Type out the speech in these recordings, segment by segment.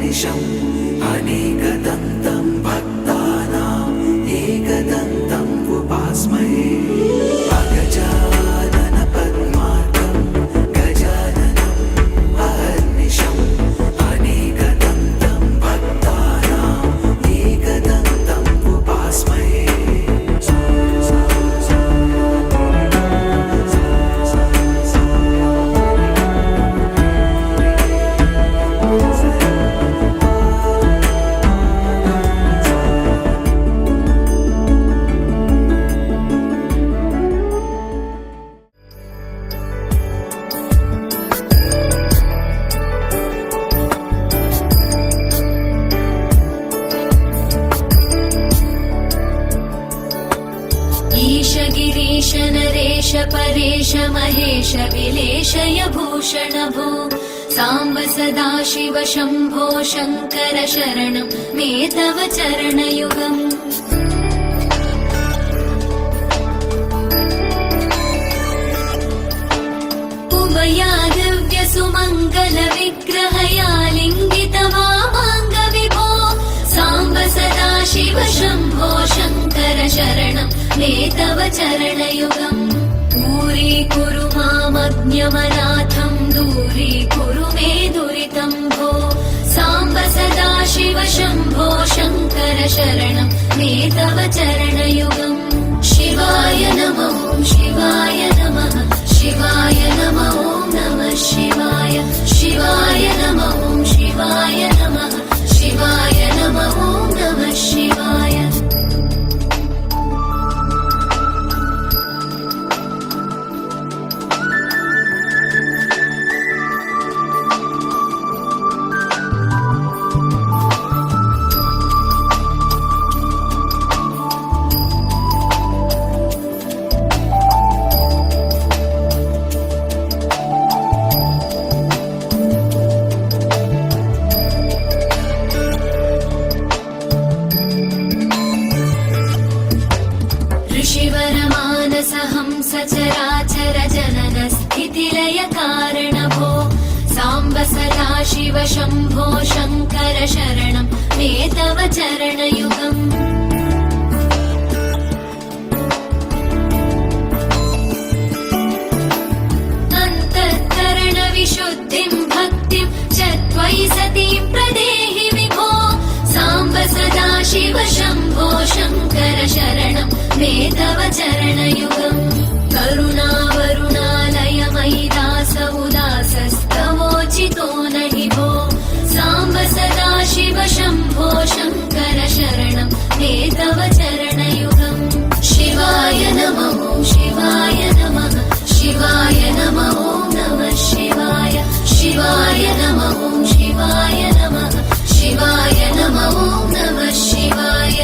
अहर्निशम् अनेकदन्तं भक्तानाम् एकदन्तम् उपास्महे अगजानन पद्मार्कं गजाननम् अहर्निशम् अनेकदन्तं भक्तानाम् एकदन्तम् उपास्महे गिरीश नरेश परेश महेश विलेशय भूषण भो साम्ब सदाशिव शम्भो शङ्कर शरणं मे तव चरणयुगम् उमया दिव्य सुमङ्गल विग्रहया लिङ्गित वामाङ्ग विभो साम्ब सदाशिव शम्भो शङ्कर शरणं मे तव चरणयुगम् दूरीकुरु मामज्ञमनाथं दूरीकुरु मे दुरितं भो साम्ब सदाशिव शम्भो शङ्कर शरणं मे तव चरणयुगम् शिवाय नमः शिवाय नमः शिवाय नमः नमः शिवाय शिवाय नमः शिवाय नमः शिवाय नमः नमः शिवाय सचराचर जनन स्थितिलय कारण भो साम्ब सदाशिव शम्भो शङ्कर शरणं मे तव चरणयुगम् अन्तःकरण विशुद्धिं भक्तिं च त्वयि सतीं प्रदेहि विभो साम्ब सदाशिव शम्भो शङ्कर शरणं मे तव चरणयुगम् करुणावरुणालय मयि दास उदासस्तवोचितो नहि भो साम्ब सदाशिव शम्भो शङ्कर शरणं मे तव चरणयुगम् शिवाय नमः शिवाय नमः शिवाय नमः नमः शिवाय शिवाय नमः शिवाय नमः शिवाय नमः नमः शिवाय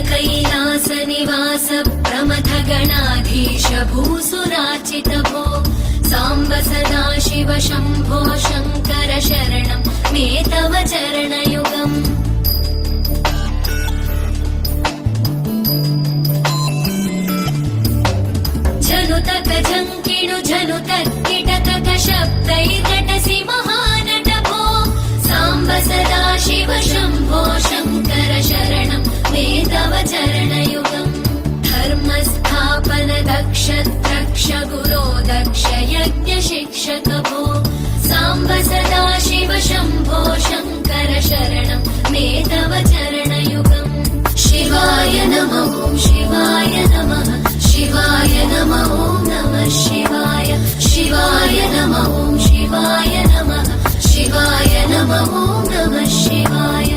कैलास निवास प्रमथ गणाधीश भूसुराचित भो साम्ब सदाशिव शम्भो शङ्कर शरणं मे तव चरणयुगम् झनुतक झङ्किणु झनुतक किटकक शब्दैर्नटसि महानट भो साम्ब सदाशिव शम्भो शङ्कर शरणं मे तव चरणयुगम् धर्मस्थापन दक्ष द्रक्ष गुरो दक्ष यज्ञ शिक्षक भो साम्ब सदाशिव शम्भो शङ्कर शरणं मे तव चरणयुगम् शिवाय नमः शिवाय नमः शिवाय नमः नमः शिवाय शिवाय नमः शिवाय नमः शिवाय नमः नमः शिवाय